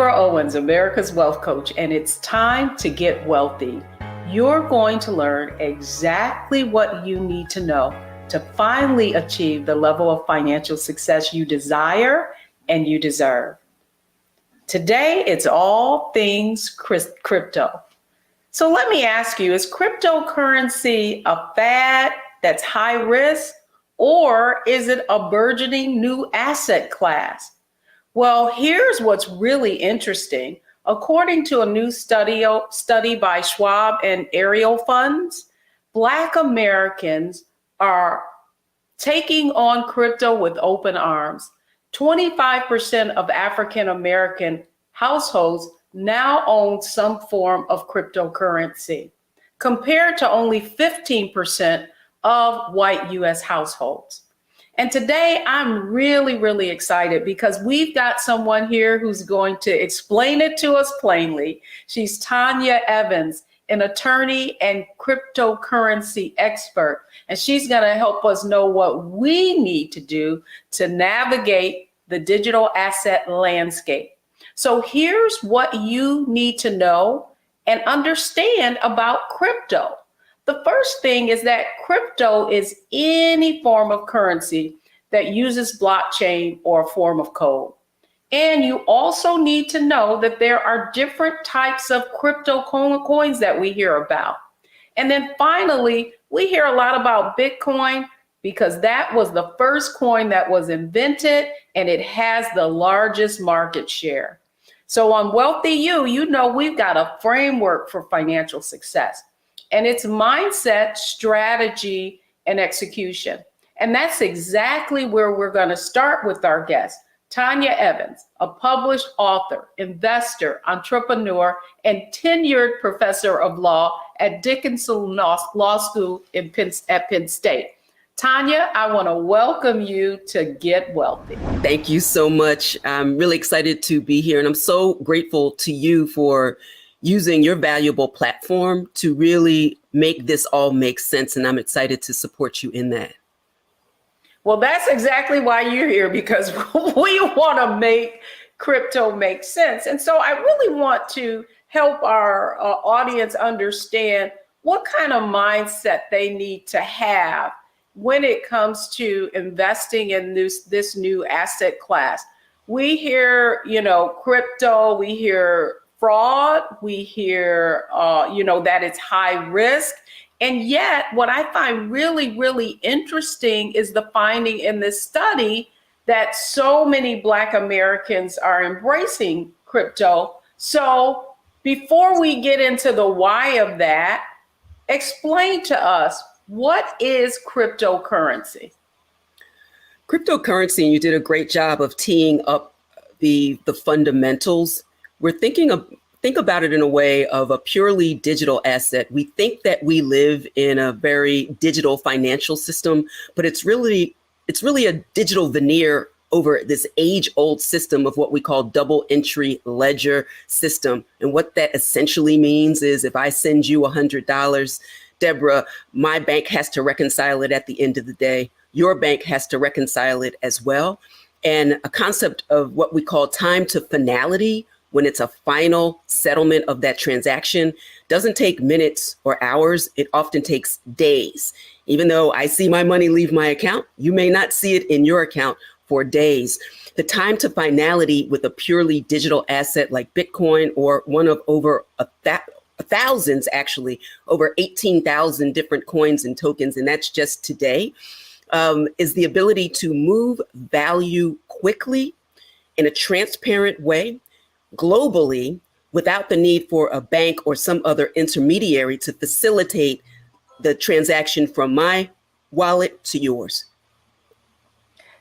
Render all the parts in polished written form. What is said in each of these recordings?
Deborah Owens, America's Wealth Coach, and it's time to get wealthy. You're going to learn exactly what you need to know to finally achieve the level of financial success you desire and you deserve. Today, it's all things crypto. So let me ask you, is cryptocurrency a fad that's high risk, or is it a burgeoning new asset class? Well, here's what's really interesting. According to a new study by Schwab and Ariel Funds, Black Americans are taking on crypto with open arms. 25% of African American households now own some form of cryptocurrency, compared to only 15% of white US households. And today I'm really excited because we've got someone here who's going to explain it to us plainly. She's Tanya Evans, an attorney and cryptocurrency expert, and she's going to help us know what we need to do to navigate the digital asset landscape. So here's what you need to know and understand about crypto. The first thing is that crypto is any form of currency that uses blockchain or a form of code. And you also need to know that there are different types of crypto coins that we hear about. And then finally, we hear a lot about Bitcoin because that was the first coin that was invented and it has the largest market share. So on Wealthy you know we've got a framework for financial success. And it's mindset, strategy, and execution. And that's exactly where we're going to start with our guest, Tanya Evans, a published author, investor, entrepreneur, and tenured professor of law at Dickinson Law School at Penn State. Tanya, I want to welcome you to Get Wealthy. Thank you so much. I'm really excited to be here, and I'm so grateful to you for using your valuable platform to really make this all make sense. And I'm excited to support you in that. Well, that's exactly why you're here, because we want to make crypto make sense. And so I really want to help our audience understand what kind of mindset they need to have when it comes to investing in this new asset class. We hear, crypto, we hear fraud, we hear, that it's high risk. And yet what I find really interesting is the finding in this study that so many Black Americans are embracing crypto. So before we get into the why of that, explain to us, what is cryptocurrency? Cryptocurrency, and you did a great job of teeing up the fundamentals. Think about it in a way of a purely digital asset. We think that we live in a very digital financial system, but it's really a digital veneer over this age-old system of what we call double entry ledger system. And what that essentially means is if I send you $100, Deborah, my bank has to reconcile it at the end of the day. Your bank has to reconcile it as well. And a concept of what we call time to finality, when it's a final settlement of that transaction, doesn't take minutes or hours. It often takes days. Even though I see my money leave my account, you may not see it in your account for days. The time to finality with a purely digital asset like Bitcoin, or one of over thousands, actually, over 18,000 different coins and tokens, and that's just today, is the ability to move value quickly in a transparent way, globally, without the need for a bank or some other intermediary to facilitate the transaction from my wallet to yours.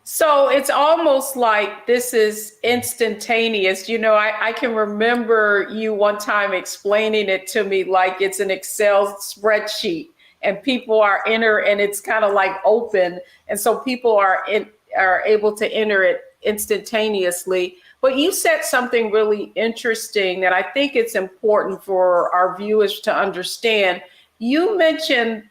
So it's almost like this is instantaneous. I can remember you one time explaining it to me like it's an Excel spreadsheet and people are and it's kind of like open. And so people are able to enter it instantaneously. But you said something really interesting that I think it's important for our viewers to understand. You mentioned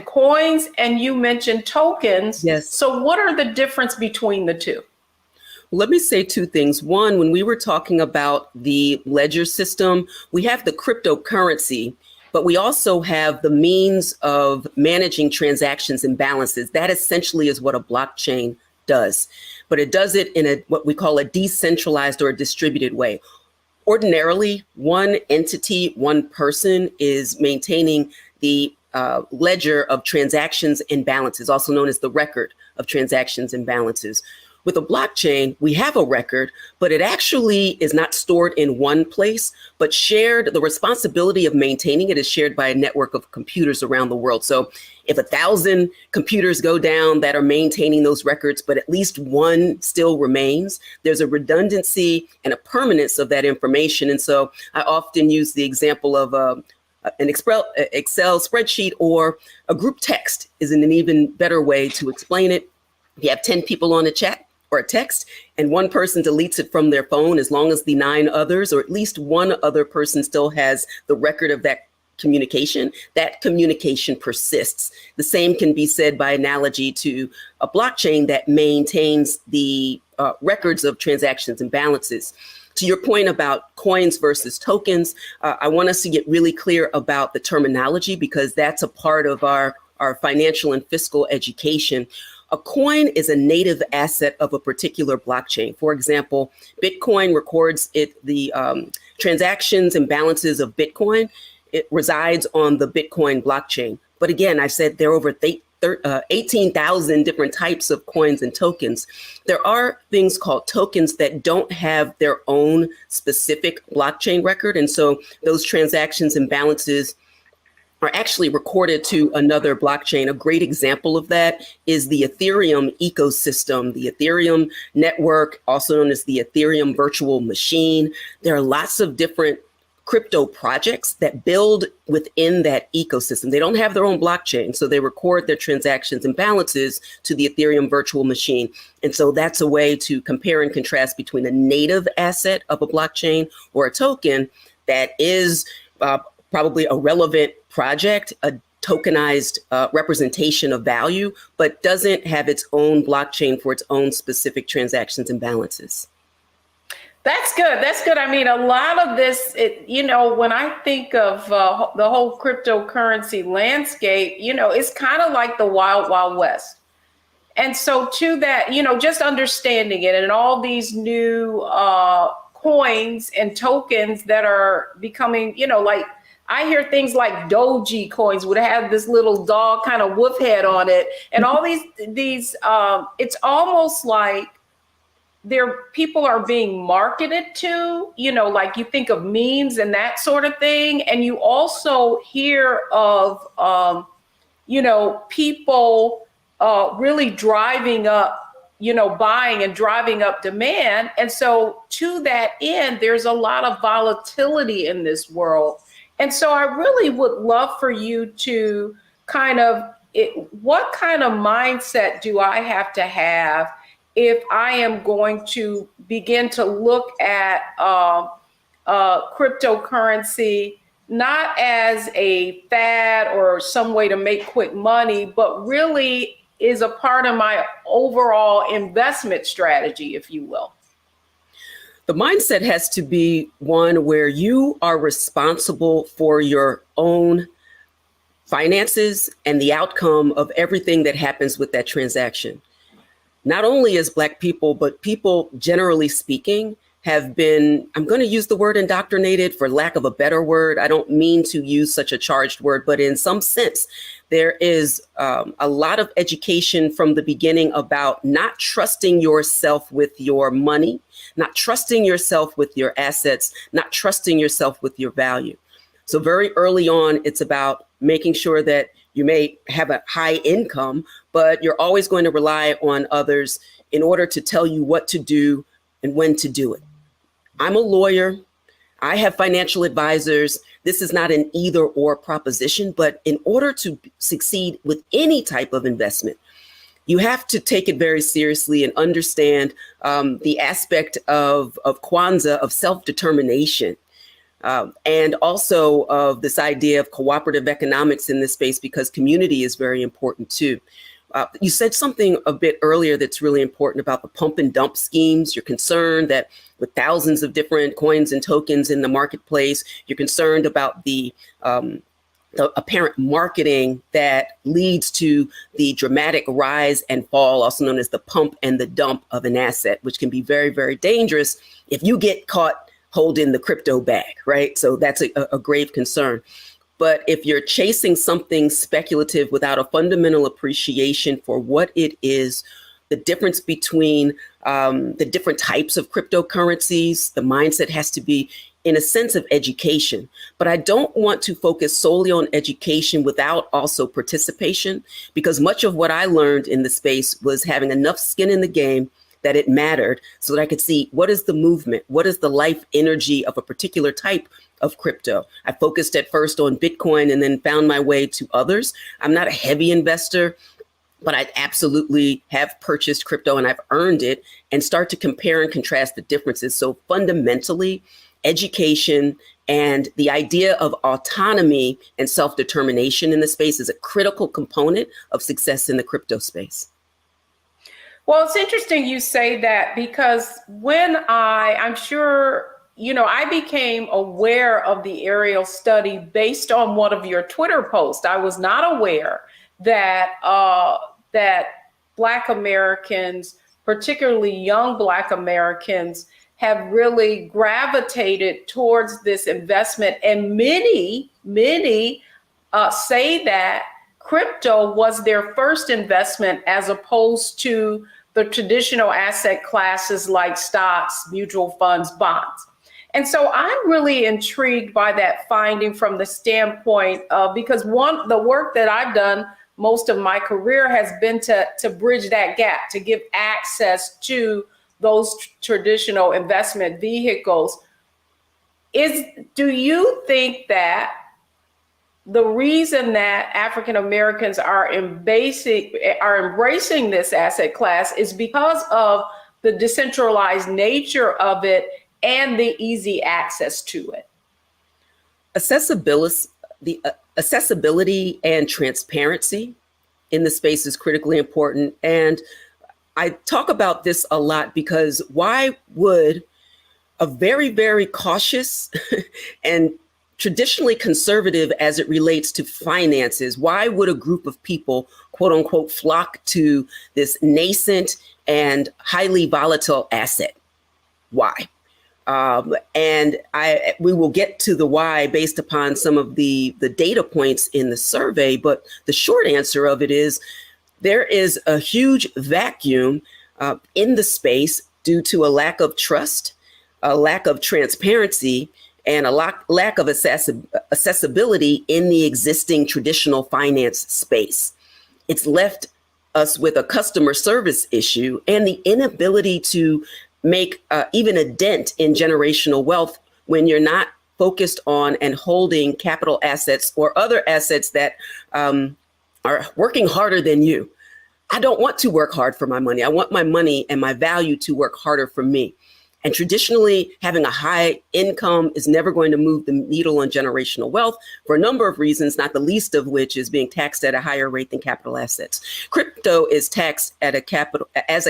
coins and you mentioned tokens. Yes. So what are the difference between the two? Let me say two things. One, when we were talking about the ledger system, we have the cryptocurrency, but we also have the means of managing transactions and balances. That essentially is what a blockchain does, but it does it in what we call a decentralized or a distributed way. Ordinarily, one entity, one person is maintaining the ledger of transactions and balances, also known as the record of transactions and balances. With a blockchain, we have a record, but it actually is not stored in one place, but shared. The responsibility of maintaining it is shared by a network of computers around the world. So if 1,000 computers go down that are maintaining those records, but at least one still remains, there's a redundancy and a permanence of that information. And so I often use the example of an Excel spreadsheet, or a group text is an even better way to explain it. If you have 10 people on a chat or a text, and one person deletes it from their phone, as long as the 9 others, or at least one other person, still has the record of that communication persists. The same can be said by analogy to a blockchain that maintains the records of transactions and balances. To your point about coins versus tokens, I want us to get really clear about the terminology, because that's a part of our financial and fiscal education. A coin is a native asset of a particular blockchain. For example, Bitcoin records the transactions and balances of Bitcoin. It resides on the Bitcoin blockchain. But again, I said there are over 18,000 different types of coins and tokens. There are things called tokens that don't have their own specific blockchain record. And so those transactions and balances are actually recorded to another blockchain. A great example of that is the Ethereum ecosystem, the Ethereum network, also known as the Ethereum virtual machine. There are lots of different crypto projects that build within that ecosystem. They don't have their own blockchain, so they record their transactions and balances to the Ethereum virtual machine. And so that's a way to compare and contrast between a native asset of a blockchain or a token that is probably a relevant project, a tokenized representation of value, but doesn't have its own blockchain for its own specific transactions and balances. That's good. That's good. I mean, a lot of this, when I think of the whole cryptocurrency landscape, it's kind of like the wild, wild west. And so to that, just understanding it and all these new coins and tokens that are becoming, like, I hear things like Doji coins would have this little dog kind of wolf head on it, and all these it's almost like people are being marketed to, like you think of memes and that sort of thing. And you also hear of, people really driving up, buying and driving up demand. And so to that end, there's a lot of volatility in this world. And so I really would love for you to what kind of mindset do I have to have if I am going to begin to look at cryptocurrency, not as a fad or some way to make quick money, but really is a part of my overall investment strategy, if you will? The mindset has to be one where you are responsible for your own finances and the outcome of everything that happens with that transaction. Not only as Black people, but people generally speaking have been, I'm going to use the word indoctrinated for lack of a better word. I don't mean to use such a charged word, but in some sense, there is a lot of education from the beginning about not trusting yourself with your money, not trusting yourself with your assets, not trusting yourself with your value. So very early on, it's about making sure that you may have a high income, but you're always going to rely on others in order to tell you what to do and when to do it. I'm a lawyer. I have financial advisors. This is not an either or proposition, but in order to succeed with any type of investment, you have to take it very seriously and understand the aspect of Kwanzaa, of self-determination. And also of this idea of cooperative economics in this space, because community is very important too. You said something a bit earlier that's really important about the pump and dump schemes. You're concerned that with thousands of different coins and tokens in the marketplace, you're concerned about the apparent marketing that leads to the dramatic rise and fall, also known as the pump and the dump of an asset, which can be very, very dangerous if you get caught holding the crypto bag, right? So that's a grave concern. But if you're chasing something speculative without a fundamental appreciation for what it is, the difference between the different types of cryptocurrencies, the mindset has to be in a sense of education. But I don't want to focus solely on education without also participation, because much of what I learned in the space was having enough skin in the game that it mattered so that I could see what is the movement, what is the life energy of a particular type of crypto. I focused at first on Bitcoin and then found my way to others. I'm not a heavy investor, but I absolutely have purchased crypto and I've earned it, and start to compare and contrast the differences. So fundamentally, education and the idea of autonomy and self-determination in the space is a critical component of success in the crypto space. Well, it's interesting you say that, because when I'm sure, I became aware of the aerial study based on one of your Twitter posts. I was not aware that that Black Americans, particularly young Black Americans, have really gravitated towards this investment. And many say that crypto was their first investment as opposed to the traditional asset classes like stocks, mutual funds, bonds. And so I'm really intrigued by that finding from the standpoint of, because the work that I've done most of my career has been to bridge that gap, to give access to those traditional investment vehicles. Do you think that the reason that African Americans are embracing this asset class is because of the decentralized nature of it and the easy access to it? Accessibility and transparency in the space is critically important. And I talk about this a lot because why would a very, very cautious and traditionally conservative as it relates to finances, why would a group of people, quote unquote, flock to this nascent and highly volatile asset? Why? And we will get to the why based upon some of the data points in the survey. But the short answer of it is there is a huge vacuum in the space due to a lack of trust, a lack of transparency, and a lack of accessibility in the existing traditional finance space. It's left us with a customer service issue and the inability to make even a dent in generational wealth when you're not focused on and holding capital assets or other assets that are working harder than you. I don't want to work hard for my money. I want my money and my value to work harder for me. And traditionally, having a high income is never going to move the needle on generational wealth for a number of reasons, not the least of which is being taxed at a higher rate than capital assets. Crypto is taxed as a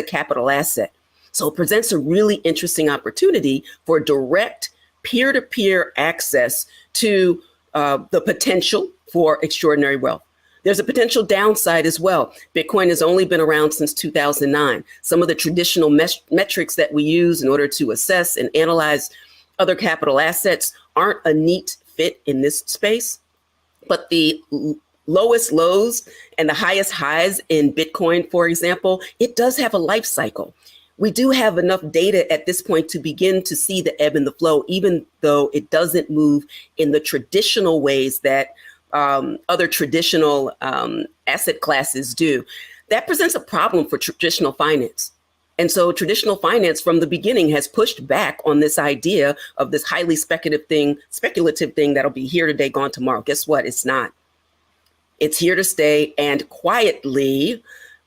capital asset. So it presents a really interesting opportunity for direct peer-to-peer access to the potential for extraordinary wealth. There's a potential downside as well. Bitcoin has only been around since 2009. Some of the traditional metrics that we use in order to assess and analyze other capital assets aren't a neat fit in this space. But the lowest lows and the highest highs in Bitcoin, for example, it does have a life cycle. We do have enough data at this point to begin to see the ebb and the flow, even though it doesn't move in the traditional ways that other traditional asset classes do. That presents a problem for traditional finance. And so traditional finance from the beginning has pushed back on this idea of this highly speculative thing that'll be here today, gone tomorrow. Guess what? It's not. It's here to stay, and quietly,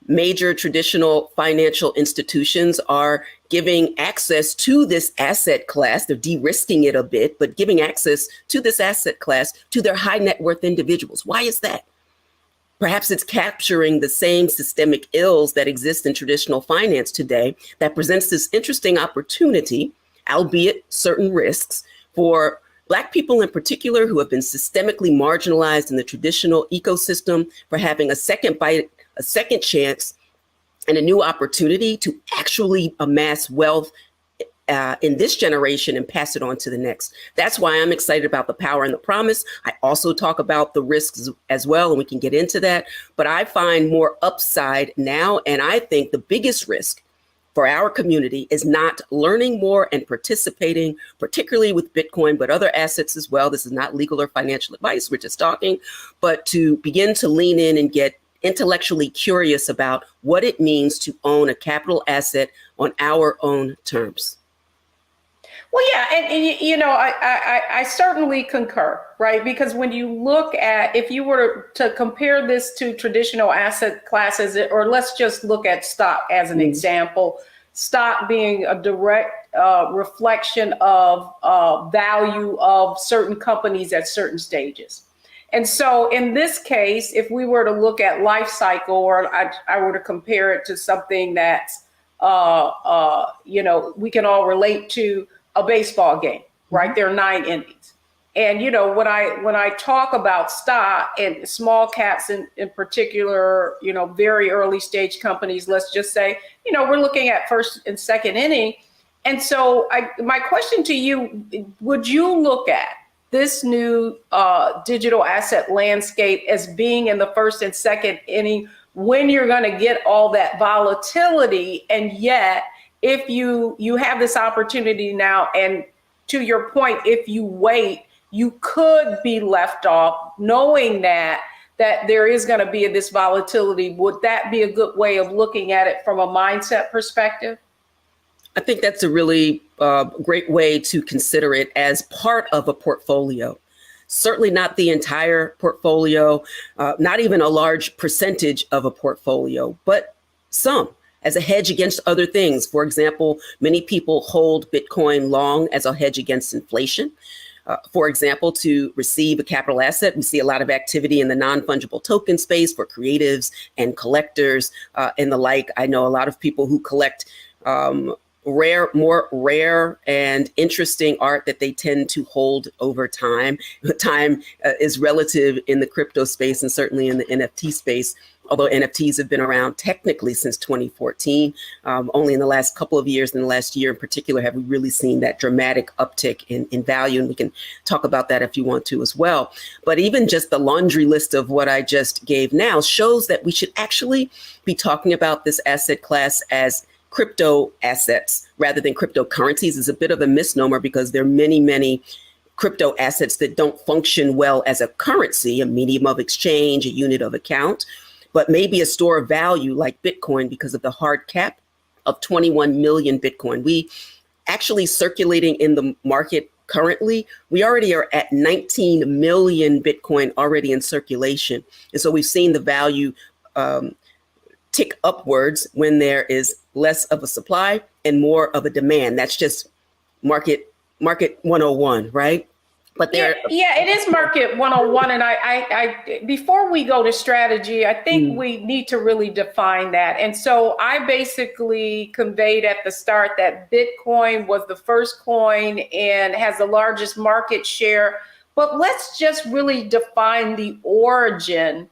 major traditional financial institutions are giving access to this asset class. They're de-risking it a bit, but giving access to this asset class to their high net worth individuals. Why is that? Perhaps it's capturing the same systemic ills that exist in traditional finance today that presents this interesting opportunity, albeit certain risks, for Black people in particular who have been systemically marginalized in the traditional ecosystem for having a second bite, a second chance, and a new opportunity to actually amass wealth in this generation and pass it on to the next. That's why I'm excited about the power and the promise. I also talk about the risks as well, and we can get into that. But I find more upside now, and I think the biggest risk for our community is not learning more and participating, particularly with Bitcoin, but other assets as well. This is not legal or financial advice, we're just talking, but to begin to lean in and get intellectually curious about what it means to own a capital asset on our own terms. Well, yeah, and you know, I certainly concur, right? Because when you look at, if you were to compare this to traditional asset classes, or let's just look at stock as an example, stock being a direct reflection of value of certain companies at certain stages. And so in this case, if we were to look at life cycle, or I were to compare it to something that's, you know, we can all relate to a baseball game, right? There are 9 innings. And, you know, when I talk about stock and small caps in particular, you know, very early stage companies, let's just say, you know, we're looking at first and second inning. And so my question to you, would you look at this new digital asset landscape as being in the first and second inning when you're going to get all that volatility, and yet if you have this opportunity now, and to your point, if you wait, you could be left off knowing that there is going to be this volatility? Would that be a good way of looking at it from a mindset perspective? I think that's a really great way to consider it as part of a portfolio. Certainly not the entire portfolio, not even a large percentage of a portfolio, but some, as a hedge against other things. For example, many people hold Bitcoin long as a hedge against inflation. For example, to receive a capital asset, we see a lot of activity in the non-fungible token space for creatives and collectors and the like. I know a lot of people who collect more rare and interesting art that they tend to hold over time. Time is relative in the crypto space and certainly in the NFT space. Although NFTs have been around technically since 2014, only in the last couple of years, in the last year in particular, have we really seen that dramatic uptick in value. And we can talk about that if you want to as well. But even just the laundry list of what I just gave now shows that we should actually be talking about this asset class as crypto assets rather than cryptocurrencies. Is a bit of a misnomer because there are many crypto assets that don't function well as a currency, a medium of exchange, a unit of account, but maybe a store of value like Bitcoin because of the hard cap of 21 million Bitcoin. We actually circulating in the market currently, we already are at 19 million Bitcoin already in circulation. And so we've seen the value tick upwards when there is less of a supply and more of a demand. That's just market 101, right? But yeah, it is market 101. And I before we go to strategy, I think we need to really define that. And so I basically conveyed at the start that Bitcoin was the first coin and has the largest market share. But let's just really define the origin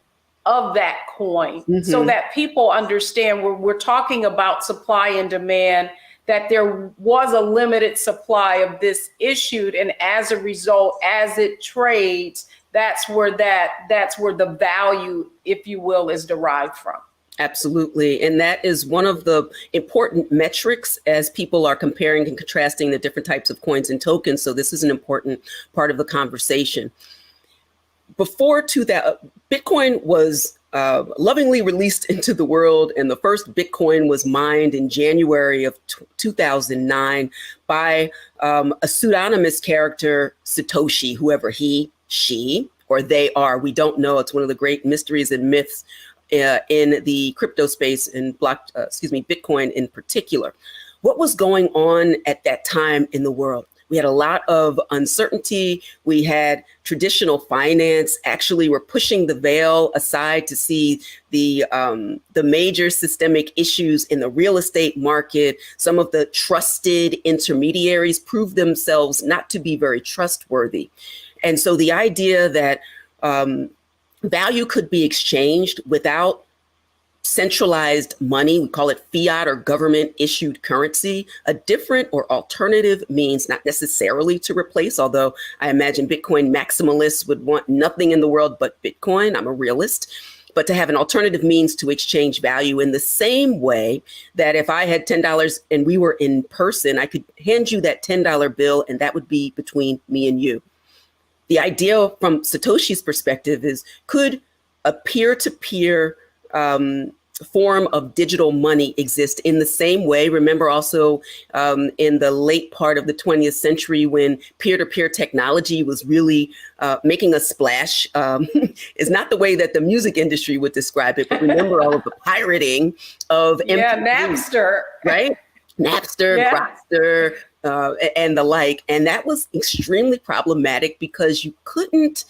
of that coin so that people understand we're talking about supply and demand, that there was a limited supply of this issued, and as a result, as it trades, that's where the value, if you will, is derived from. Absolutely. And that is one of the important metrics as people are comparing and contrasting the different types of coins and tokens. So this is an important part of the conversation. Before Bitcoin was lovingly released into the world, and the first Bitcoin was mined in January of 2009 by a pseudonymous character, Satoshi, whoever he, she, or they are. We don't know. It's one of the great mysteries and myths in the crypto space and Bitcoin in particular. What was going on at that time in the world? We had a lot of uncertainty. We had traditional finance actually were pushing the veil aside to see the major systemic issues in the real estate market. Some of the trusted intermediaries proved themselves not to be very trustworthy. And so the idea that value could be exchanged without centralized money, we call it fiat or government issued currency, a different or alternative means, not necessarily to replace, although I imagine Bitcoin maximalists would want nothing in the world but Bitcoin. I'm a realist. But to have an alternative means to exchange value in the same way that if I had $10 and we were in person, I could hand you that $10 bill and that would be between me and you. The idea from Satoshi's perspective is, could a peer-to-peer form of digital money exist in the same way? Remember also in the late part of the 20th century when peer-to-peer technology was really making a splash, is not the way that the music industry would describe it, but remember all of the pirating of MP3s, Napster. right? Napster, Grokster, and the like. And that was extremely problematic because you couldn't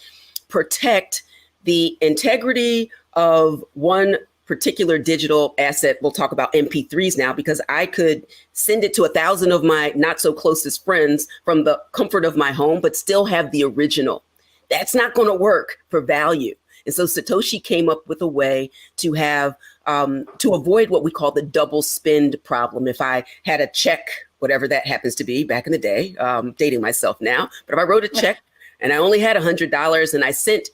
protect the integrity of one particular digital asset. We'll talk about MP3s now, because I could send it to 1,000 of my not so closest friends from the comfort of my home, but still have the original. That's not going to work for value. And so Satoshi came up with a way to have, to avoid what we call the double spend problem. If I had a check, whatever that happens to be back in the day, dating myself now, but if I wrote a check and I only had $100 and I sent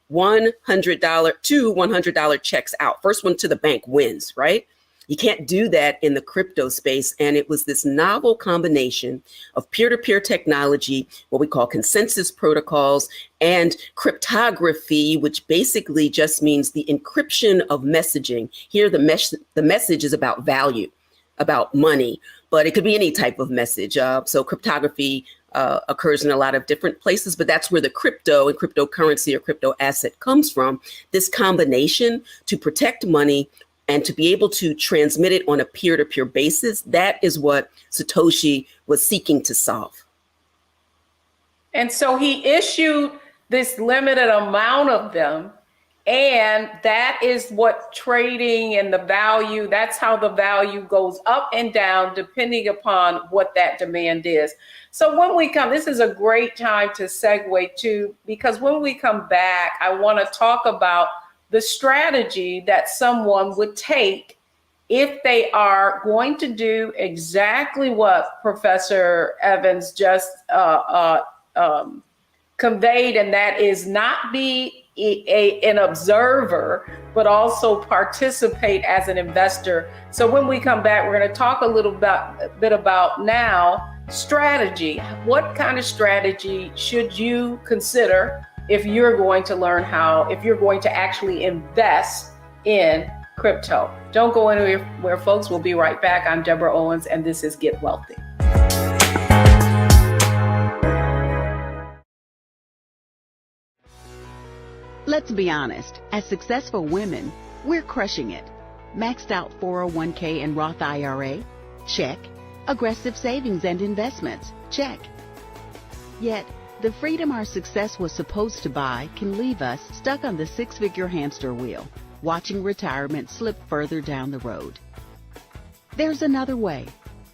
two $100 checks out, first one to the bank wins, right? You can't do that in the crypto space. And it was this novel combination of peer-to-peer technology, what we call consensus protocols, and cryptography, which basically just means the encryption of messaging. Here, the message is about value, about money, but it could be any type of message. So cryptography occurs in a lot of different places, but that's where the crypto and cryptocurrency or crypto asset comes from. This combination to protect money and to be able to transmit it on a peer-to-peer basis, that is what Satoshi was seeking to solve. And so he issued this limited amount of them, and that is what trading and the value, that's how the value goes up and down depending upon what that demand is. So when we come, this is a great time to segue to, because when we come back, I want to talk about the strategy that someone would take if they are going to do exactly what Professor Evans just conveyed, and that is not be an observer, but also participate as an investor. So when we come back, we're going to talk a bit about now strategy. What kind of strategy should you consider if you're going to learn if you're going to actually invest in crypto? Don't go anywhere, folks. We'll be right back. I'm Deborah Owens, and this is Get Wealthy. Let's be honest, as successful women, we're crushing it. Maxed out 401k and Roth IRA? Check. Aggressive savings and investments? Check. Yet, the freedom our success was supposed to buy can leave us stuck on the six-figure hamster wheel, watching retirement slip further down the road. There's another way.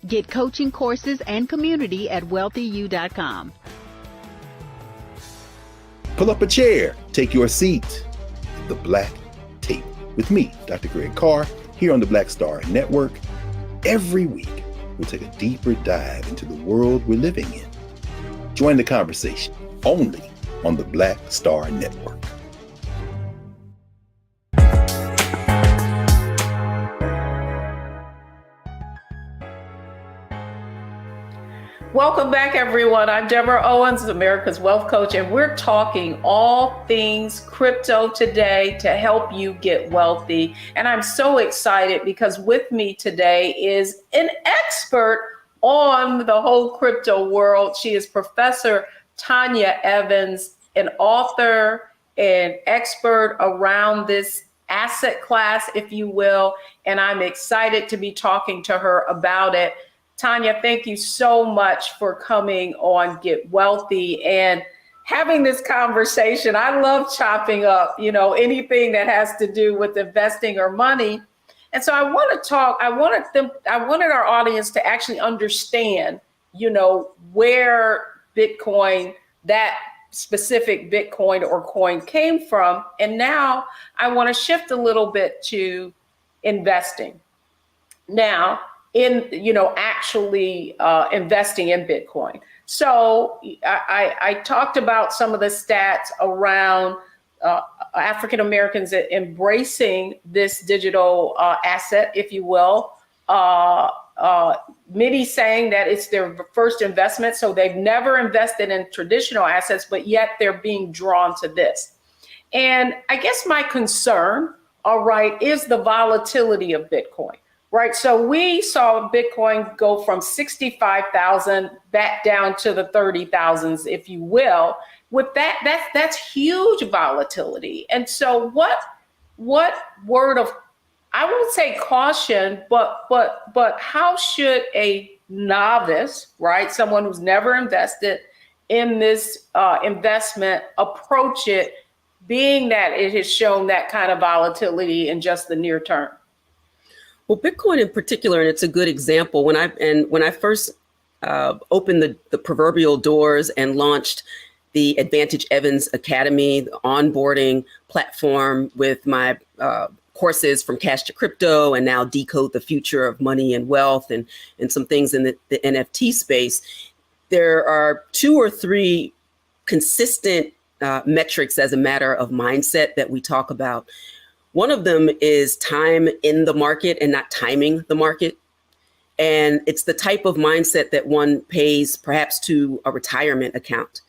Get coaching courses and community at wealthyu.com. Pull up a chair, take your seat. The Black Tape with me, Dr. Greg Carr, here on the Black Star Network. Every week, we'll take a deeper dive into the world we're living in. Join the conversation only on the Black Star Network. Welcome back, everyone. I'm Deborah Owens, America's Wealth Coach, and we're talking all things crypto today to help you get wealthy. And I'm so excited because with me today is an expert on the whole crypto world. She is Professor Tanya Evans, an author and expert around this asset class, if you will. And I'm excited to be talking to her about it. Tanya, thank you so much for coming on Get Wealthy and having this conversation. I love chopping up, anything that has to do with investing or money. And so I wanted our audience to actually understand, where Bitcoin, that specific Bitcoin or coin came from. And now I want to shift a little bit to investing. Now, in actually investing in Bitcoin. So I talked about some of the stats around African Americans embracing this digital asset, if you will. Many saying that it's their first investment, so they've never invested in traditional assets, but yet they're being drawn to this. And I guess my concern, is the volatility of Bitcoin. Right. So we saw Bitcoin go from 65,000 back down to the 30,000s, if you will. With that's huge volatility. And so what word of, I won't say caution, but how should a novice, right, someone who's never invested in this investment, approach it, being that it has shown that kind of volatility in just the near term? Well, Bitcoin in particular, and it's a good example. When I first opened the proverbial doors and launched the Advantage Evans Academy, the onboarding platform with my courses from cash to crypto, and now decode the future of money and wealth, and some things in the NFT space, there are 2 or 3 consistent metrics as a matter of mindset that we talk about. One of them is time in the market and not timing the market. And it's the type of mindset that one pays perhaps to a retirement account.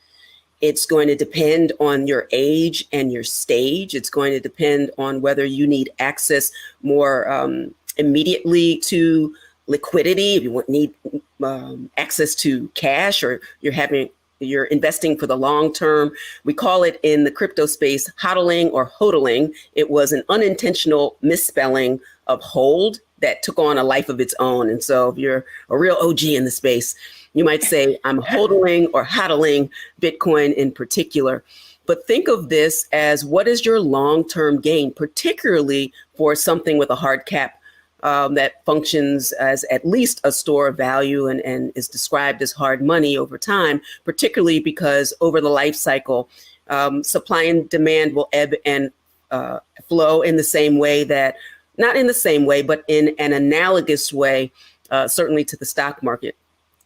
It's going to depend on your age and your stage. It's going to depend on whether you need access more immediately to liquidity, if you need access to cash, or you're investing for the long term. We call it in the crypto space hodling or hodling. It was an unintentional misspelling of hold that took on a life of its own. And so if you're a real OG in the space, you might say I'm hodling or hodling Bitcoin in particular. But think of this as, what is your long-term gain, particularly for something with a hard cap that functions as at least a store of value and is described as hard money over time, particularly because over the life cycle, supply and demand will ebb and flow in the same way that, not in the same way, but in an analogous way, certainly to the stock market.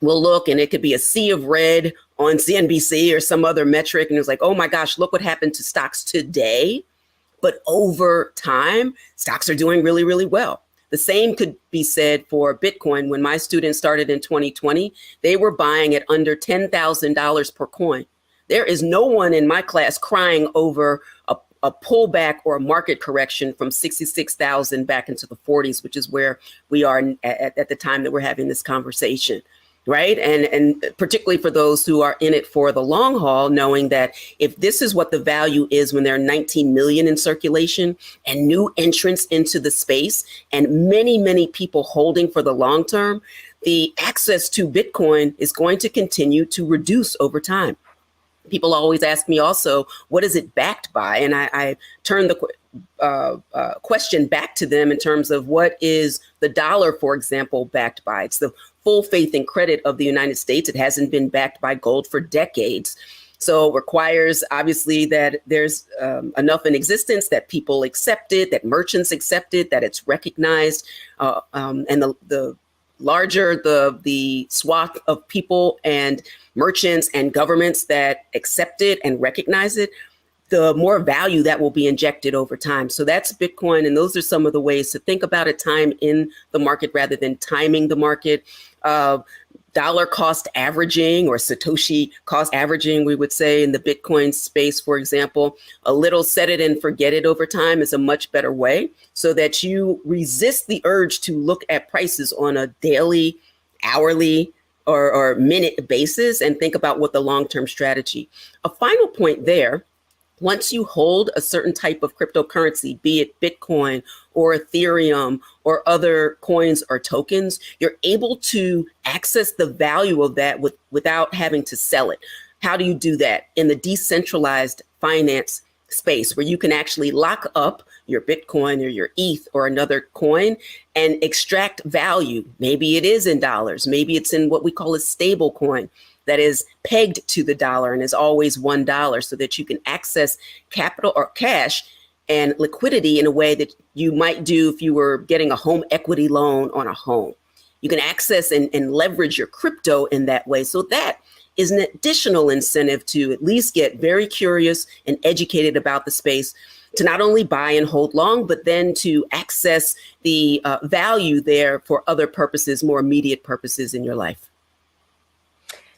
We'll look and it could be a sea of red on CNBC or some other metric. And it's like, oh my gosh, look what happened to stocks today. But over time, stocks are doing really, really well. The same could be said for Bitcoin. When my students started in 2020, they were buying at under $10,000 per coin. There is no one in my class crying over a pullback or a market correction from 66,000 back into the 40s, which is where we are at the time that we're having this conversation. Right. And particularly for those who are in it for the long haul, knowing that if this is what the value is when there are 19 million in circulation and new entrants into the space and many, many people holding for the long term, the access to Bitcoin is going to continue to reduce over time. People always ask me also, what is it backed by? And I turn the question back to them in terms of what is the dollar, for example, backed by? It's the full faith and credit of the United States. It hasn't been backed by gold for decades. So it requires, obviously, that there's enough in existence that people accept it, that merchants accept it, that it's recognized. And the larger the swath of people and merchants and governments that accept it and recognize it, the more value that will be injected over time. So that's Bitcoin. And those are some of the ways to think about it: time in the market rather than timing the market. Dollar cost averaging, or Satoshi cost averaging, we would say in the Bitcoin space, for example. A little set it and forget it over time is a much better way, so that you resist the urge to look at prices on a daily, hourly, or minute basis and think about what the long-term strategy. A final point there Once you hold a certain type of cryptocurrency, be it Bitcoin or Ethereum or other coins or tokens, you're able to access the value of that without having to sell it. How do you do that? In the decentralized finance space, where you can actually lock up your Bitcoin or your ETH or another coin and extract value. Maybe it is in dollars. Maybe it's in what we call a stable coin that is pegged to the dollar and is always $1, so that you can access capital or cash and liquidity in a way that you might do if you were getting a home equity loan on a home. You can access and leverage your crypto in that way. So that is an additional incentive to at least get very curious and educated about the space, to not only buy and hold long, but then to access the value there for other purposes, more immediate purposes in your life.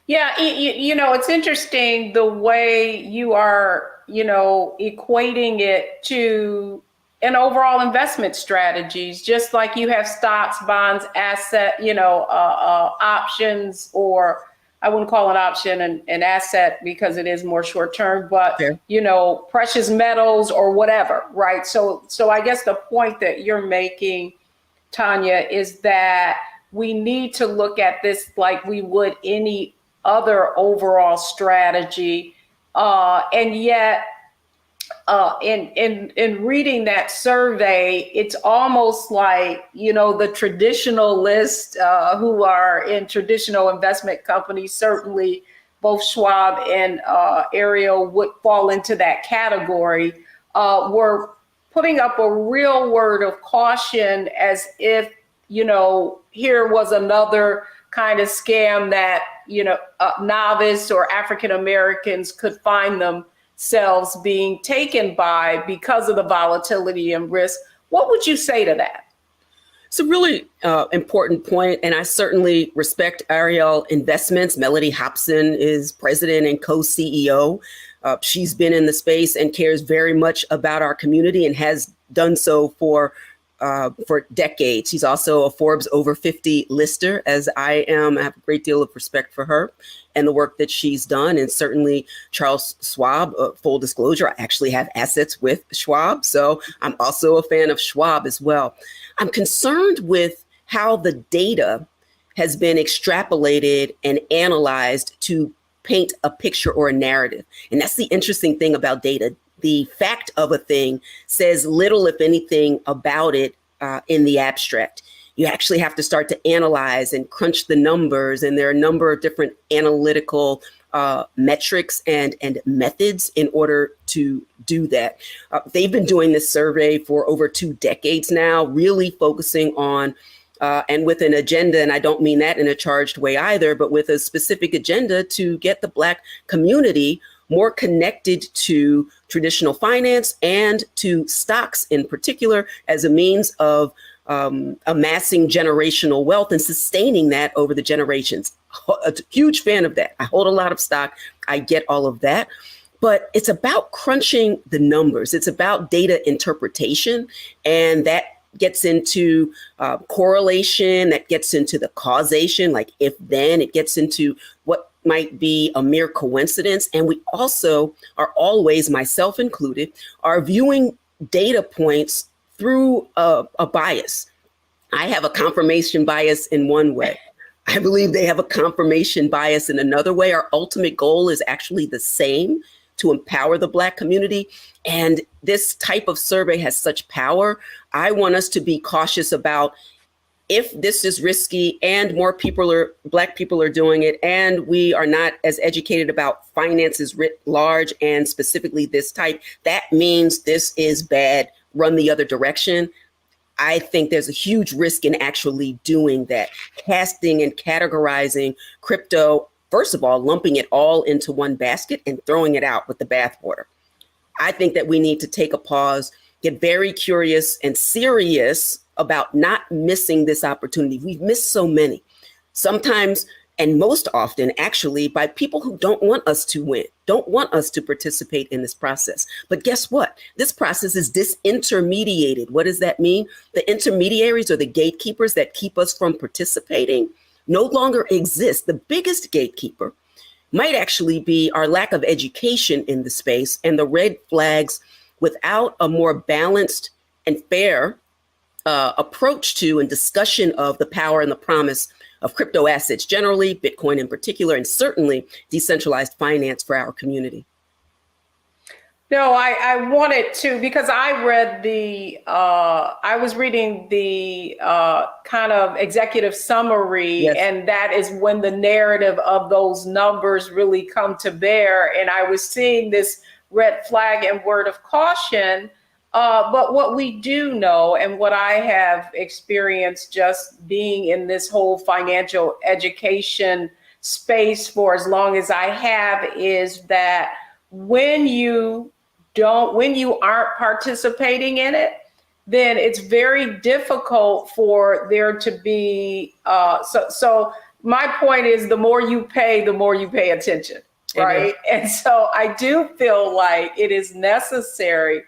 Yeah, it's interesting the way you are, equating it to an overall investment strategies, just like you have stocks, bonds, asset, options, or I wouldn't call an option an asset because it is more short term, but, Fair. Precious metals or whatever, right? So I guess the point that you're making, Tanya, is that we need to look at this like we would any other overall strategy. And yet, in reading that survey, it's almost like, the traditionalists who are in traditional investment companies, certainly both Schwab and Ariel would fall into that category, were putting up a real word of caution as if, here was another kind of scam that, novice or African Americans could find themselves being taken by because of the volatility and risk. What would you say to that? It's a really important point, and I certainly respect Ariel Investments. Melody Hobson is president and co-CEO. She's been in the space and cares very much about our community and has done so for decades. She's also a Forbes over 50 lister, as I am. I have a great deal of respect for her and the work that she's done. And certainly Charles Schwab, full disclosure, I actually have assets with Schwab. So I'm also a fan of Schwab as well. I'm concerned with how the data has been extrapolated and analyzed to paint a picture or a narrative. And that's the interesting thing about data. The fact of a thing says little, if anything, about it in the abstract. You actually have to start to analyze and crunch the numbers. And there are a number of different analytical metrics and methods in order to do that. They've been doing this survey for over 2 decades now, really focusing on and with an agenda, and I don't mean that in a charged way either, but with a specific agenda to get the Black community more connected to traditional finance and to stocks in particular as a means of amassing generational wealth and sustaining that over the generations. A huge fan of that. I hold a lot of stock. I get all of that. But it's about crunching the numbers. It's about data interpretation, and that gets into correlation, that gets into the causation, like if then, it gets into what might be a mere coincidence. And we also are always, myself included, are viewing data points through a bias. I have a confirmation bias in one way. I believe they have a confirmation bias in another way. Our ultimate goal is actually the same, to empower the Black community. And this type of survey has such power. I want us to be cautious about if this is risky and more Black people are doing it, and we are not as educated about finances writ large and specifically this type, that means this is bad, run the other direction. I think there's a huge risk in actually doing that, casting and categorizing crypto, first of all, lumping it all into one basket and throwing it out with the bathwater. I think that we need to take a pause, get very curious and serious about not missing this opportunity. We've missed so many, sometimes and most often actually by people who don't want us to win, don't want us to participate in this process. But guess what? This process is disintermediated. What does that mean? The intermediaries or the gatekeepers that keep us from participating no longer exist. The biggest gatekeeper might actually be our lack of education in the space and the red flags without a more balanced and fair approach to and discussion of the power and the promise of crypto assets generally, Bitcoin in particular, and certainly decentralized finance for our community. No, I wanted to, because I read I was reading the kind of executive summary, Yes. and that is when the narrative of those numbers really come to bear. And I was seeing this red flag and word of caution. But what we do know, and what I have experienced just being in this whole financial education space for as long as I have, is that when you aren't participating in it, then it's very difficult for there to be, so my point is, the more you pay attention, right? And so I do feel like it is necessary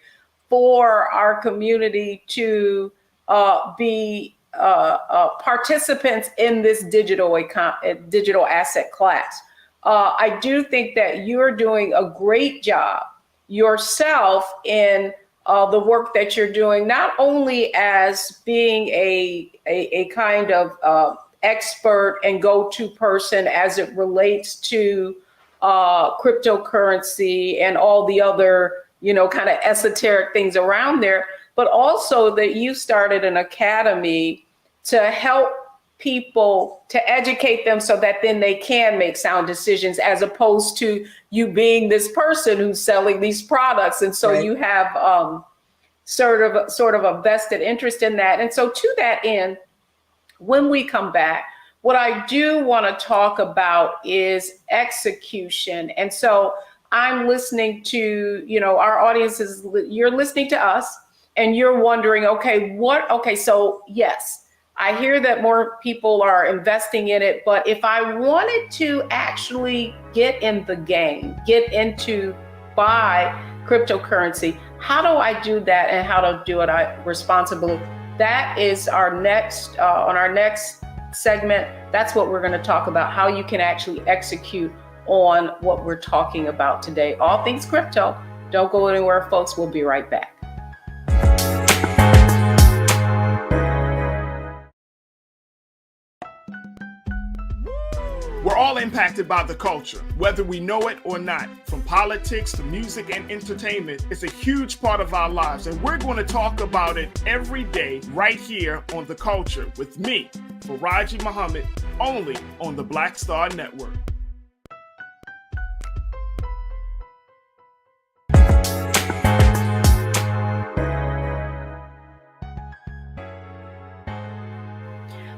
for our community to be participants in this digital asset class. I do think that you're doing a great job yourself in the work that you're doing, not only as being a kind of expert and go-to person as it relates to cryptocurrency and all the other, kind of esoteric things around there, but also that you started an academy to help people, to educate them so that then they can make sound decisions, as opposed to you being this person who's selling these products. And so you have sort of a vested interest in that. And so to that end, when we come back, what I do want to talk about is execution. And so I'm listening to, our audiences, you're listening to us and you're wondering, so yes, I hear that more people are investing in it, but if I wanted to actually get in the game, get into buy cryptocurrency, how do I do that and how to do it responsibly? That is our next, on our next segment, that's what we're going to talk about, how you can actually execute on what we're talking about today. All things crypto. Don't go anywhere, folks. We'll be right back. We're all impacted by the culture, whether we know it or not. From politics to music and entertainment, it's a huge part of our lives, and we're going to talk about it every day right here on The Culture with me, Faraji Muhammad, only on the Black Star Network.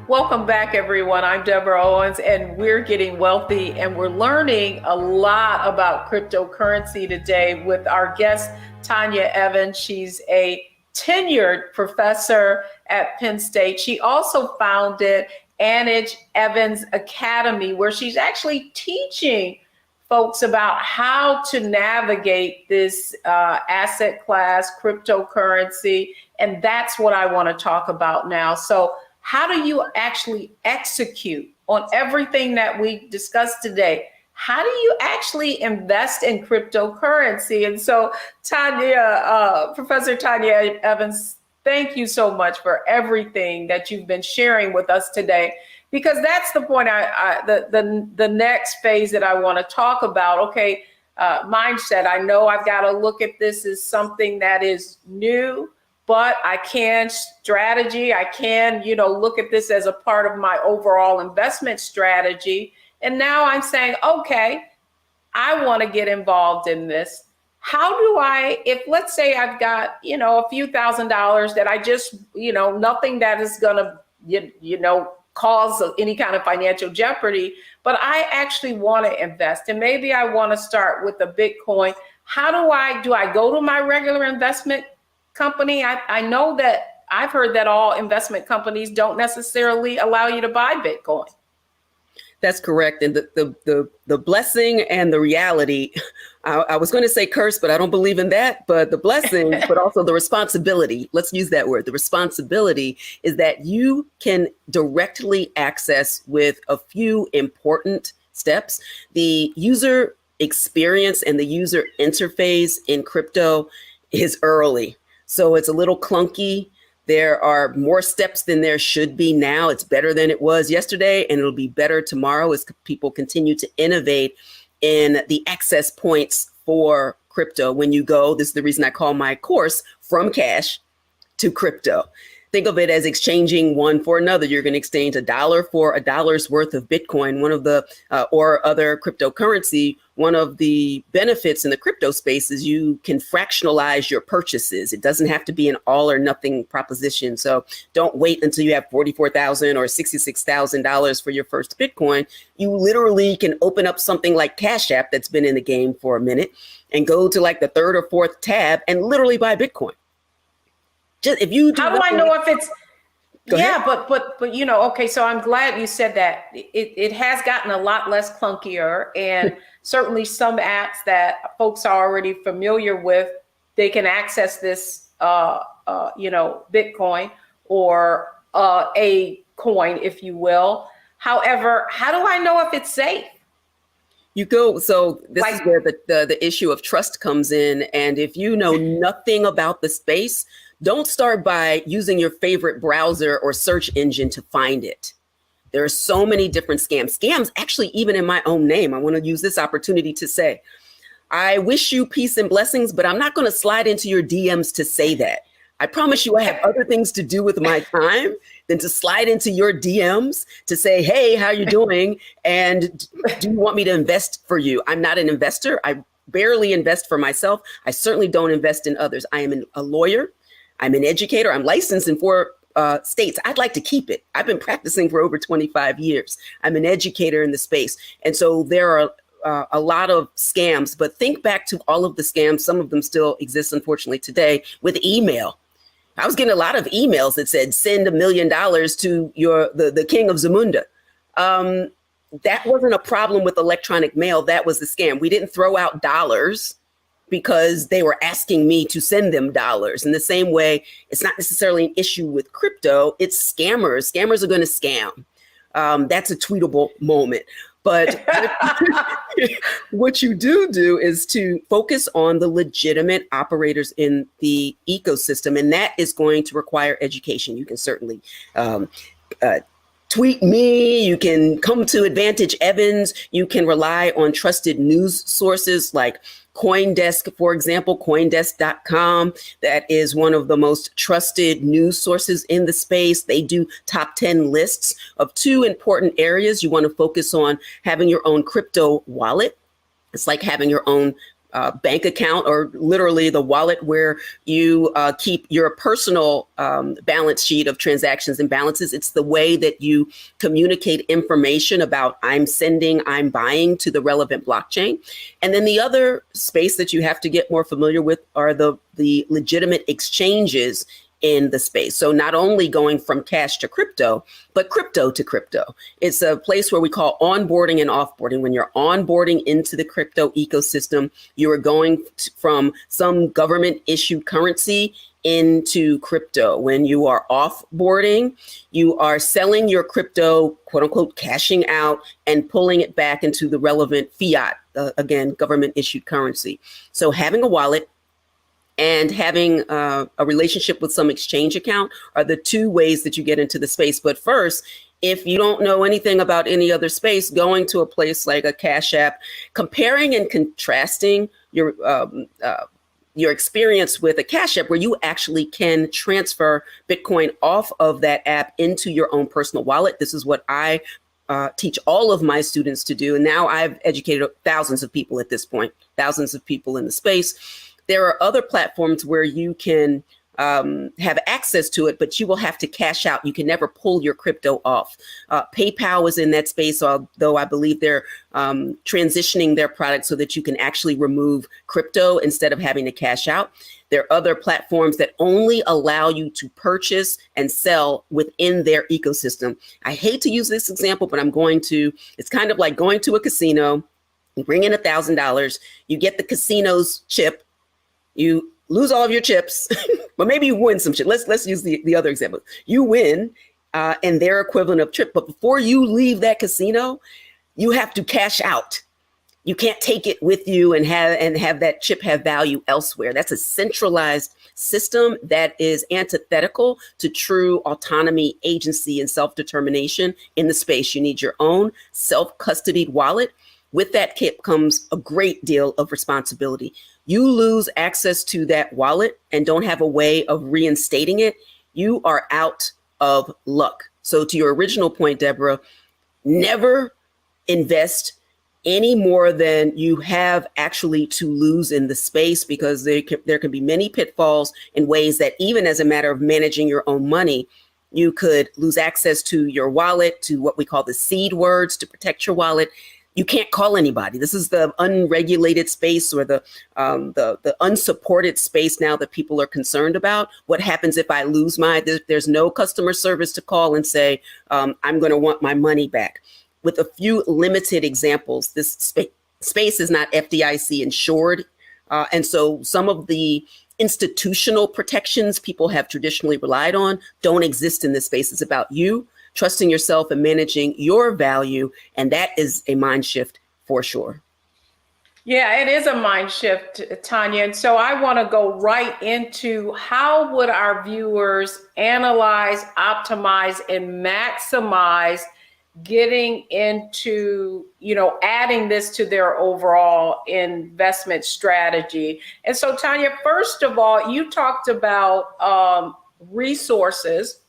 Welcome back, everyone. I'm Deborah Owens, and we're getting wealthy, and we're learning a lot about cryptocurrency today with our guest, Tanya Evans. She's a tenured professor at Penn State. She also founded Anage Evans Academy, where she's actually teaching folks about how to navigate this asset class, cryptocurrency, and that's what I want to talk about now. So how do you actually execute on everything that we discussed today? How do you actually invest in cryptocurrency? And so Tanya, Professor Tanya Evans, thank you so much for everything that you've been sharing with us today, because that's the point, the next phase that I want to talk about. Mindset. I know I've got to look at this as something that is new, but I can strategy. I can, look at this as a part of my overall investment strategy. And now I'm saying, okay, I want to get involved in this. How do I, if let's say I've got, a few $1,000s that I just, nothing that is going to, cause any kind of financial jeopardy, but I actually want to invest, and maybe I want to start with a Bitcoin. How do I go to my regular investment company? I know that I've heard that all investment companies don't necessarily allow you to buy Bitcoin. That's correct. And the blessing and the reality, I was going to say curse, but I don't believe in that. But the blessing, but also the responsibility, let's use that word. The responsibility is that you can directly access with a few important steps. The user experience and the user interface in crypto is early. So it's a little clunky. There are more steps than there should be now. It's better than it was yesterday, and it'll be better tomorrow as people continue to innovate in the access points for crypto. When you go, this is the reason I call my course From Cash to Crypto. Think of it as exchanging one for another. You're going to exchange $1 for $1's worth of Bitcoin, one of the or other cryptocurrency. One of the benefits in the crypto space is you can fractionalize your purchases. It doesn't have to be an all or nothing proposition. So don't wait until you have $44,000 or $66,000 for your first Bitcoin. You literally can open up something like Cash App that's been in the game for a minute and go to like the third or fourth tab and literally buy Bitcoin. Just if you How do I know if it's Go ahead. but you know, okay, so I'm glad you said that. It has gotten a lot less clunkier, and certainly some apps that folks are already familiar with, they can access this Bitcoin or a coin, if you will. However, how do I know if it's safe? You go, so this is where the issue of trust comes in. And if you know nothing about the space, don't start by using your favorite browser or search engine to find it. There are so many different scams. Scams, actually, even in my own name. I want to use this opportunity to say, I wish you peace and blessings, but I'm not going to slide into your DMs to say that. I promise you I have other things to do with my time than to slide into your DMs to say, hey, how you doing? And do you want me to invest for you? I'm not an investor. I barely invest for myself. I certainly don't invest in others. I am a lawyer. I'm an educator. I'm licensed in 4 states. I'd like to keep it. I've been practicing for over 25 years. I'm an educator in the space. And so there are a lot of scams, but think back to all of the scams. Some of them still exist, unfortunately, today with email. I was getting a lot of emails that said, send $1 million to the king of Zamunda. That wasn't a problem with electronic mail. That was the scam. We didn't throw out dollars because they were asking me to send them dollars. In the same way, it's not necessarily an issue with crypto. It's scammers. Scammers are going to scam. That's a tweetable moment. But what you do is to focus on the legitimate operators in the ecosystem, and that is going to require education. You can certainly tweet me, you can come to Advantage Evans, you can rely on trusted news sources like CoinDesk, for example, coindesk.com. That is one of the most trusted news sources in the space. They do top 10 lists of 2 important areas. You want to focus on having your own crypto wallet. It's like having your own bank account, or literally the wallet where you keep your personal balance sheet of transactions and balances. It's the way that you communicate information about I'm sending, I'm buying to the relevant blockchain. And then the other space that you have to get more familiar with are the legitimate exchanges in the space. So not only going from cash to crypto, but crypto to crypto. It's a place where we call onboarding and offboarding. When you're onboarding into the crypto ecosystem, you are going from some government issued currency into crypto. When you are offboarding, you are selling your crypto, quote unquote, cashing out and pulling it back into the relevant fiat, again, government issued currency. So having a wallet and having a relationship with some exchange account are the 2 ways that you get into the space. But first, if you don't know anything about any other space, going to a place like a Cash App, comparing and contrasting your experience with a Cash App where you actually can transfer Bitcoin off of that app into your own personal wallet. This is what I teach all of my students to do. And now I've educated thousands of people at this point, thousands of people in the space. There are other platforms where you can have access to it, but you will have to cash out. You can never pull your crypto off. PayPal is in that space, although I believe they're transitioning their product so that you can actually remove crypto instead of having to cash out. There are other platforms that only allow you to purchase and sell within their ecosystem. I hate to use this example, but I'm going to. It's kind of like going to a casino. You bring in $1,000, you get the casino's chip. You lose all of your chips, but maybe you win some shit. Let's use the other example. You win and their equivalent of chip, but before you leave that casino, you have to cash out. You can't take it with you and have that chip have value elsewhere. That's a centralized system that is antithetical to true autonomy, agency, and self-determination in the space. You need your own self-custodied wallet. With that kit comes a great deal of responsibility. You lose access to that wallet and don't have a way of reinstating it, you are out of luck. So to your original point, Deborah, never invest any more than you have actually to lose in the space, because there can be many pitfalls in ways that even as a matter of managing your own money, you could lose access to your wallet, to what we call the seed words to protect your wallet. You can't call anybody. This is the unregulated space, or the unsupported space now that people are concerned about. What happens if I lose mine? There's no customer service to call and say, I'm going to want my money back. With a few limited examples, this space is not FDIC insured. And so some of the institutional protections people have traditionally relied on don't exist in this space. It's about you trusting yourself and managing your value. And that is a mind shift for sure. Yeah, it is a mind shift, Tanya. And so I want to go right into how would our viewers analyze, optimize, and maximize getting into, adding this to their overall investment strategy. And so, Tanya, first of all, you talked about resources.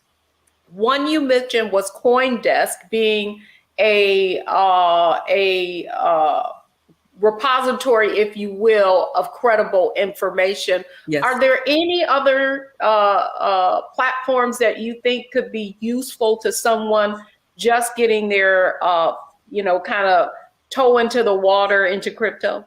One you mentioned was CoinDesk being a repository, if you will, of credible information. Yes. Are there any other platforms that you think could be useful to someone just getting their, kind of toe into the water into crypto?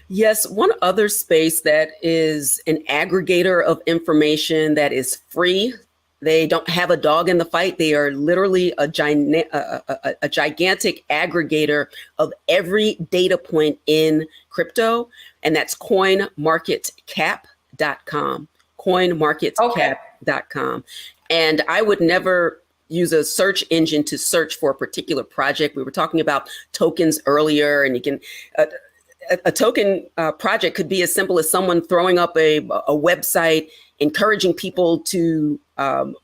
Yes, one other space that is an aggregator of information that is free. They don't have a dog in the fight. They are literally a gigantic aggregator of every data point in crypto, and that's Coinmarketcap.com. Coinmarketcap.com. And I would never use a search engine to search for a particular project. We were talking about tokens earlier, and you can a token project could be as simple as someone throwing up a website encouraging people to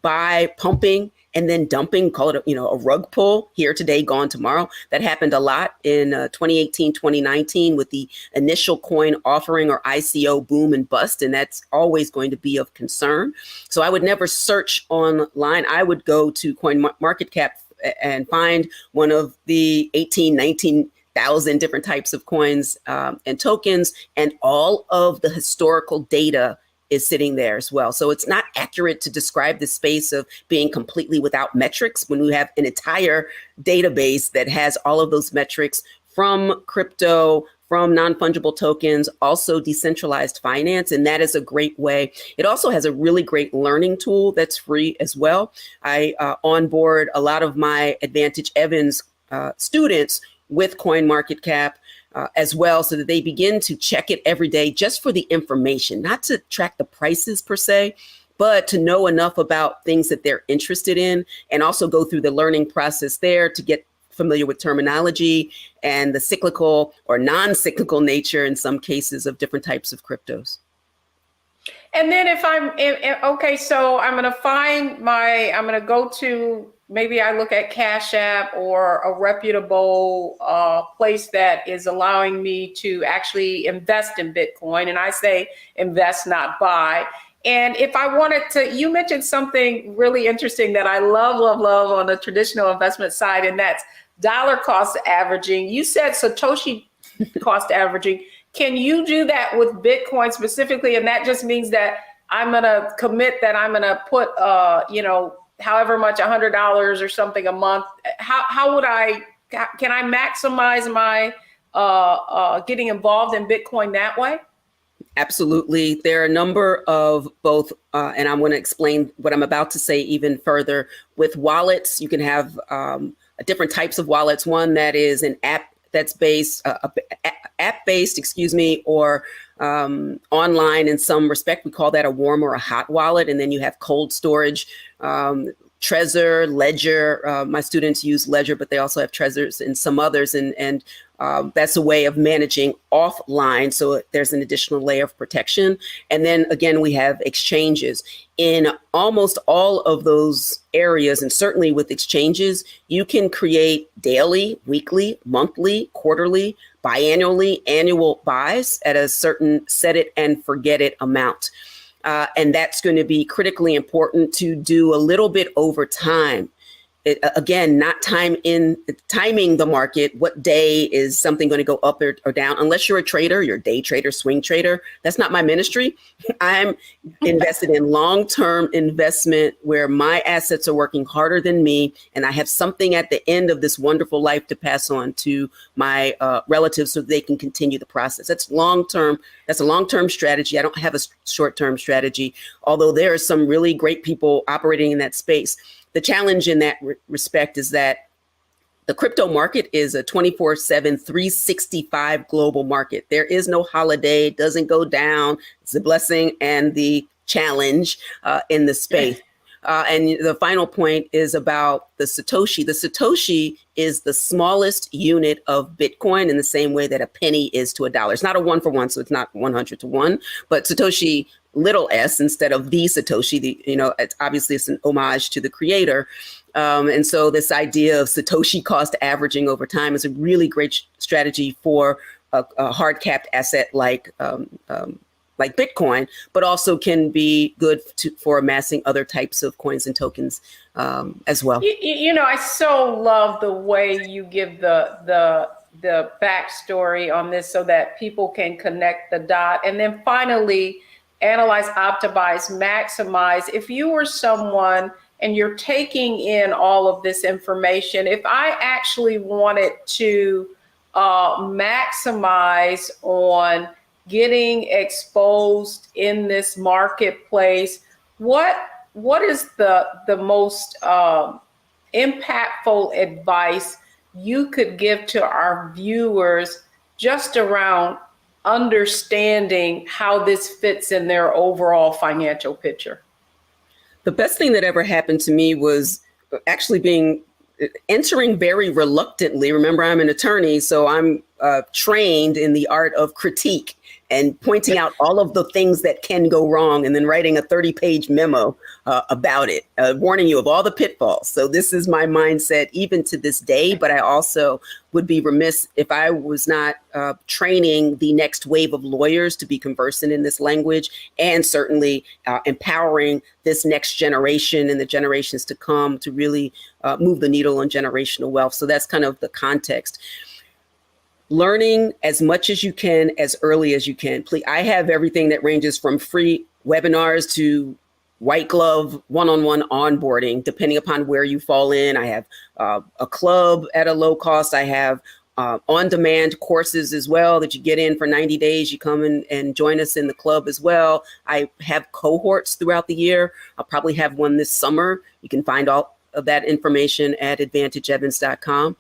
buy, pumping, and then dumping, call it a rug pull, here today, gone tomorrow. That happened a lot in 2018, 2019 with the initial coin offering or ICO boom and bust, and that's always going to be of concern. So I would never search online. I would go to Coinmarketcap and find one of the 19,000 different types of coins and tokens, and all of the historical data is sitting there as well. So it's not accurate to describe the space of being completely without metrics when we have an entire database that has all of those metrics from crypto, from non-fungible tokens, also decentralized finance. And that is a great way. It also has a really great learning tool that's free as well. I onboard a lot of my Advantage Evans students with CoinMarketCap as well, so that they begin to check it every day just for the information, not to track the prices per se, but to know enough about things that they're interested in, and also go through the learning process there to get familiar with terminology and the cyclical or non-cyclical nature in some cases of different types of cryptos. And then okay, so I'm going to go to, maybe I look at Cash App or a reputable place that is allowing me to actually invest in Bitcoin. And I say invest, not buy. And if I wanted to, you mentioned something really interesting that I love on the traditional investment side, and that's dollar cost averaging. You said Satoshi cost averaging. Can you do that with Bitcoin specifically? And that just means that I'm going to commit that I'm going to put, however much, $100 or something a month. Can I maximize my getting involved in Bitcoin that way? Absolutely. There are a number of both, and I'm going to explain what I'm about to say even further. With wallets, you can have different types of wallets. One that is an app that's based, app-based, or online in some respect. We call that a warm or a hot wallet. And then you have cold storage Trezor, Ledger. My students use Ledger, but they also have Trezors and some others. And that's a way of managing offline. So there's an additional layer of protection. And then again, we have exchanges. In almost all of those areas, and certainly with exchanges, you can create daily, weekly, monthly, quarterly, biannually, annual buys at a certain set it and forget it amount. And that's going to be critically important to do a little bit over time. Again, not timing the market. What day is something going to go up or down? Unless you're a trader, you're a day trader, swing trader. That's not my ministry. I'm invested in long-term investment where my assets are working harder than me, and I have something at the end of this wonderful life to pass on to my relatives so they can continue the process. That's long-term. That's a long-term strategy. I don't have a short-term strategy, although there are some really great people operating in that space. The challenge in that respect is that the crypto market is a 24/7, 365 global market. There is no holiday. It doesn't go down. It's the blessing and the challenge in the space. And the final point is about the Satoshi. The Satoshi is the smallest unit of Bitcoin in the same way that a penny is to $1. It's not a 1-for-1, so it's not 100 to 1, but Satoshi little s instead of the Satoshi, it's obviously it's an homage to the creator. And so this idea of Satoshi cost averaging over time is a really great strategy for a hard capped asset like Bitcoin, but also can be good for amassing other types of coins and tokens as well. I so love the way you give the backstory on this so that people can connect the dot. And then finally, analyze, optimize, maximize. If you were someone and you're taking in all of this information, if I actually wanted to maximize on getting exposed in this marketplace, what is the most impactful advice you could give to our viewers just around understanding how this fits in their overall financial picture? The best thing that ever happened to me was actually entering very reluctantly. Remember, I'm an attorney, so I'm trained in the art of critique and pointing out all of the things that can go wrong and then writing a 30-page memo about it, warning you of all the pitfalls. So this is my mindset even to this day, but I also would be remiss if I was not training the next wave of lawyers to be conversant in this language, and certainly empowering this next generation and the generations to come to really move the needle on generational wealth. So that's kind of the context. Learning as much as you can, as early as you can. Please, I have everything that ranges from free webinars to white glove one-on-one onboarding, depending upon where you fall in. I have a club at a low cost. I have on-demand courses as well that you get in for 90 days. You come in and join us in the club as well. I have cohorts throughout the year. I'll probably have one this summer. You can find all of that information at advantageevans.com.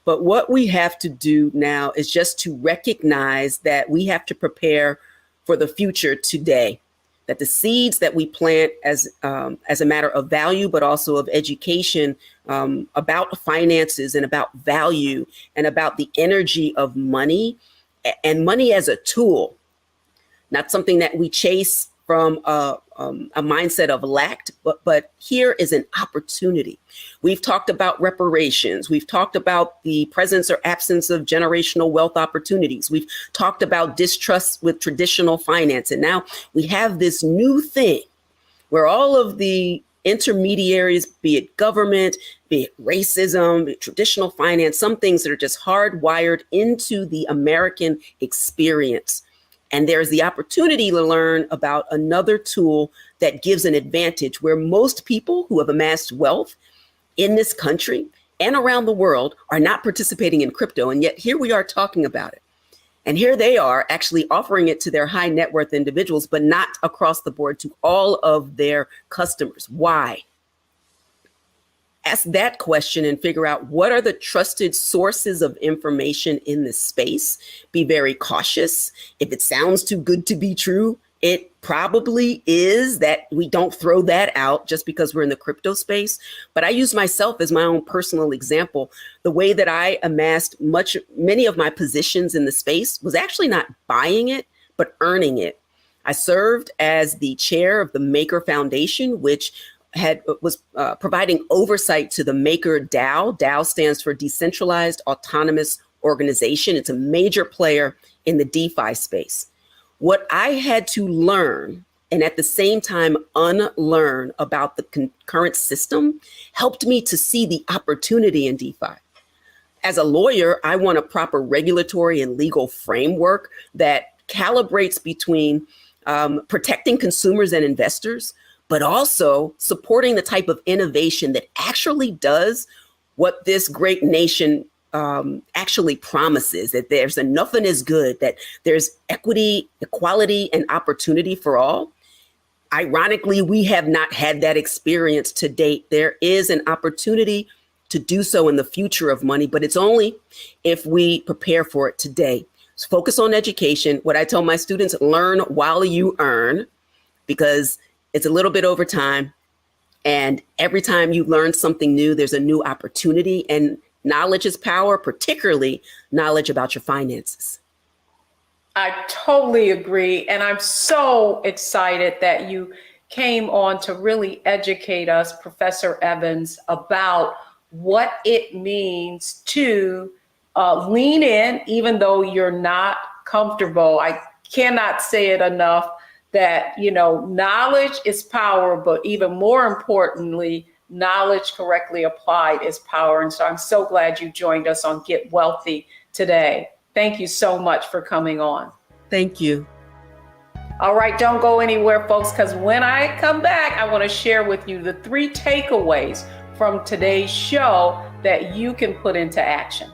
But what we have to do now is just to recognize that we have to prepare for the future today, that the seeds that we plant as a matter of value, but also of education about finances and about value and about the energy of money and money as a tool, not something that we chase from a mindset of lack, but here is an opportunity. We've talked about reparations. We've talked about the presence or absence of generational wealth opportunities. We've talked about distrust with traditional finance. And now we have this new thing where all of the intermediaries, be it government, be it racism, be it traditional finance, some things that are just hardwired into the American experience. And there's the opportunity to learn about another tool that gives an advantage where most people who have amassed wealth in this country and around the world are not participating in crypto. And yet here we are talking about it. And here they are actually offering it to their high net worth individuals, but not across the board to all of their customers. Why? Ask that question and figure out what are the trusted sources of information in this space. Be very cautious. If it sounds too good to be true, it probably is that we don't throw that out just because we're in the crypto space. But I use myself as my own personal example. The way that I amassed many of my positions in the space was actually not buying it, but earning it. I served as the chair of the Maker Foundation, which was providing oversight to the Maker DAO. DAO stands for Decentralized Autonomous Organization. It's a major player in the DeFi space. What I had to learn and at the same time unlearn about the current system helped me to see the opportunity in DeFi. As a lawyer, I want a proper regulatory and legal framework that calibrates between protecting consumers and investors, but also supporting the type of innovation that actually does what this great nation actually promises, that there's enough and is good, that there's equity, equality, and opportunity for all. Ironically, we have not had that experience to date. There is an opportunity to do so in the future of money, but it's only if we prepare for it today. So focus on education. What I tell my students, learn while you earn, because it's a little bit over time. And every time you learn something new, there's a new opportunity, and knowledge is power, particularly knowledge about your finances. I totally agree. And I'm so excited that you came on to really educate us, Professor Evans, about what it means to lean in, even though you're not comfortable. I cannot say it enough that, knowledge is power, but even more importantly, knowledge correctly applied is power. And so I'm so glad you joined us on Get Wealthy today. Thank you so much for coming on. Thank you. All right, don't go anywhere, folks, because when I come back, I want to share with you the 3 takeaways from today's show that you can put into action.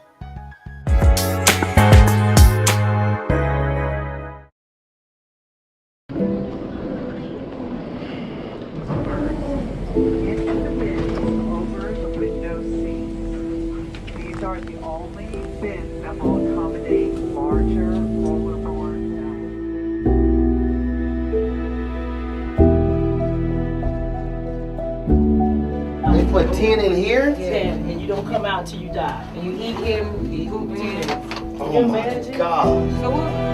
Put 10 in here? 10, and you don't come out till you die. And you eat him, you eat 10. Oh my God. So what?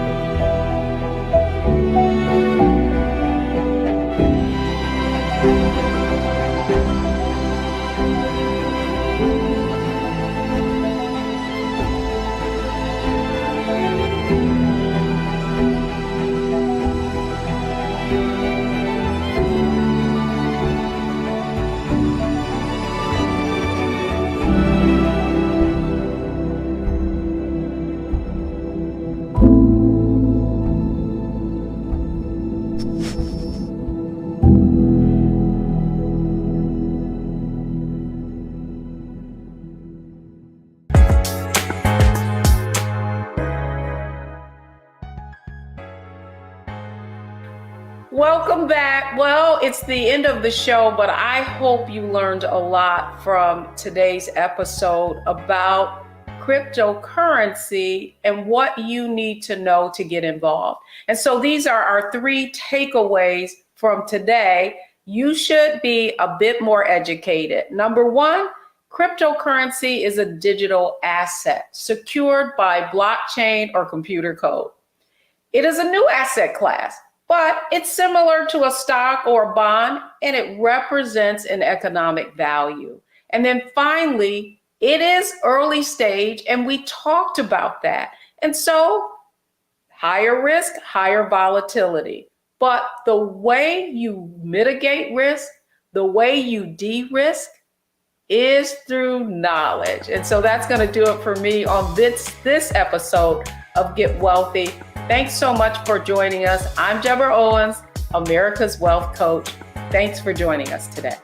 Welcome back. Well, it's the end of the show, but I hope you learned a lot from today's episode about cryptocurrency and what you need to know to get involved. And so these are our 3 takeaways from today. You should be a bit more educated. Number 1, cryptocurrency is a digital asset secured by blockchain or computer code. It is a new asset class, but it's similar to a stock or a bond, and it represents an economic value. And then finally, it is early stage, and we talked about that. And so higher risk, higher volatility. But the way you mitigate risk, the way you de-risk is through knowledge. And so that's going to do it for me on this episode of Get Wealthy. Thanks so much for joining us. I'm Deborah Owens, America's Wealth Coach. Thanks for joining us today.